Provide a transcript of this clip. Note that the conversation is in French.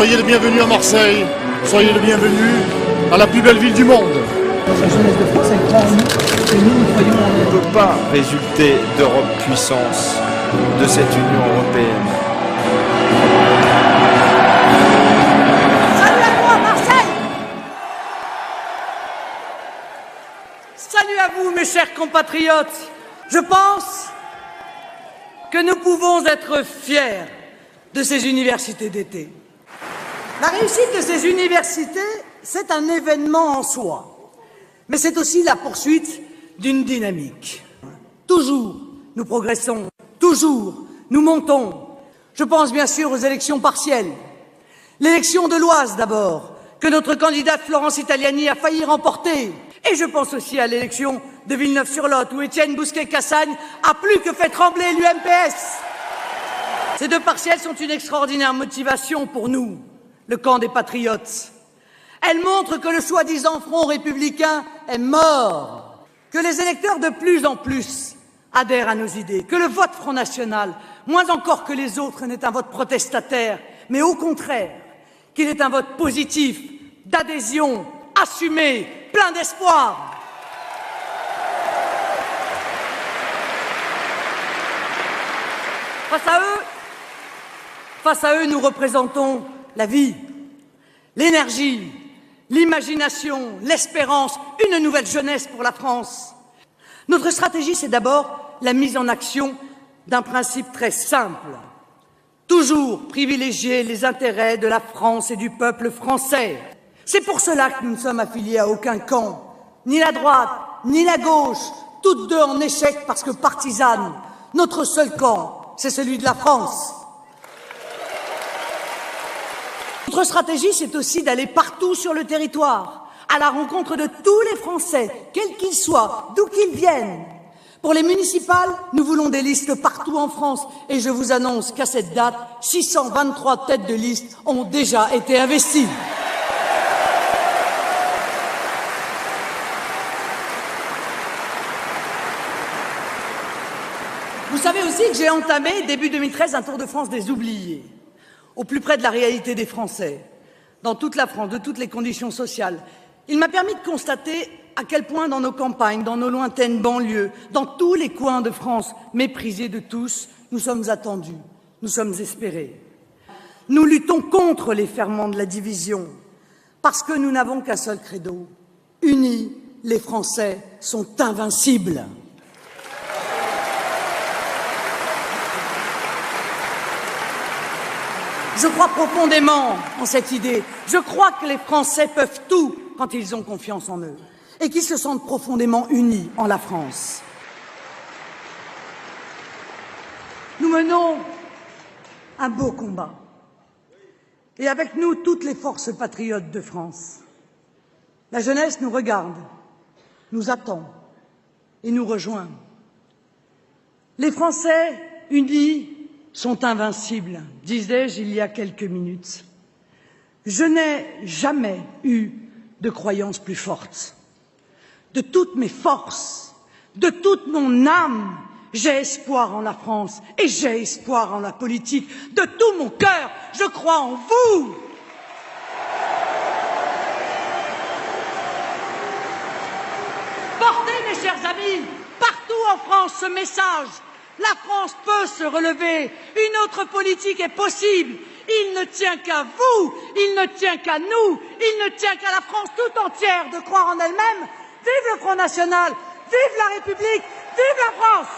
Soyez les bienvenus à Marseille, soyez les bienvenus à la plus belle ville du monde. La jeunesse de France, elle croit en nous, et nous croyons en elle. Ne peut pas résulter d'Europe puissance, de cette Union européenne. Salut à toi, Marseille! Salut à vous, mes chers compatriotes. Je pense que nous pouvons être fiers de ces universités d'été. La réussite de ces universités, c'est un événement en soi, mais c'est aussi la poursuite d'une dynamique. Toujours, nous progressons, toujours, nous montons. Je pense bien sûr aux élections partielles. L'élection de l'Oise d'abord, que notre candidate Florence Italiani a failli remporter. Et je pense aussi à l'élection de Villeneuve-sur-Lot, où Étienne Bousquet-Cassagne a plus que fait trembler l'UMPS. Ces deux partielles sont une extraordinaire motivation pour nous, le camp des patriotes. Elles montrent que le soi-disant front républicain est mort, que les électeurs de plus en plus adhèrent à nos idées, que le vote Front National, moins encore que les autres, n'est un vote protestataire, mais au contraire, qu'il est un vote positif, d'adhésion, assumé, plein d'espoir. Face à eux, nous représentons la vie, l'énergie, l'imagination, l'espérance, une nouvelle jeunesse pour la France. Notre stratégie, c'est d'abord la mise en action d'un principe très simple. Toujours privilégier les intérêts de la France et du peuple français. C'est pour cela que nous ne sommes affiliés à aucun camp, ni la droite, ni la gauche, toutes deux en échec parce que partisanes. Notre seul camp, c'est celui de la France. Notre stratégie, c'est aussi d'aller partout sur le territoire, à la rencontre de tous les Français, quels qu'ils soient, d'où qu'ils viennent. Pour les municipales, nous voulons des listes partout en France et je vous annonce qu'à cette date, 623 têtes de liste ont déjà été investies. Vous savez aussi que j'ai entamé, début 2013, un tour de France des oubliés, au plus près de la réalité des Français, dans toute la France, de toutes les conditions sociales. Il m'a permis de constater à quel point dans nos campagnes, dans nos lointaines banlieues, dans tous les coins de France, méprisés de tous, nous sommes attendus, nous sommes espérés. Nous luttons contre les ferments de la division, parce que nous n'avons qu'un seul credo. Unis, les Français sont invincibles. Je crois profondément en cette idée. Je crois que les Français peuvent tout quand ils ont confiance en eux et qu'ils se sentent profondément unis en la France. Nous menons un beau combat et avec nous toutes les forces patriotes de France. La jeunesse nous regarde, nous attend et nous rejoint. Les Français unis sont invincibles, disais-je il y a quelques minutes. Je n'ai jamais eu de croyance plus forte. De toutes mes forces, de toute mon âme, j'ai espoir en la France et j'ai espoir en la politique. De tout mon cœur, je crois en vous. Portez, mes chers amis, partout en France ce message. La France peut se relever, une autre politique est possible. Il ne tient qu'à vous, il ne tient qu'à nous, il ne tient qu'à la France tout entière de croire en elle-même. Vive le Front National, vive la République, vive la France!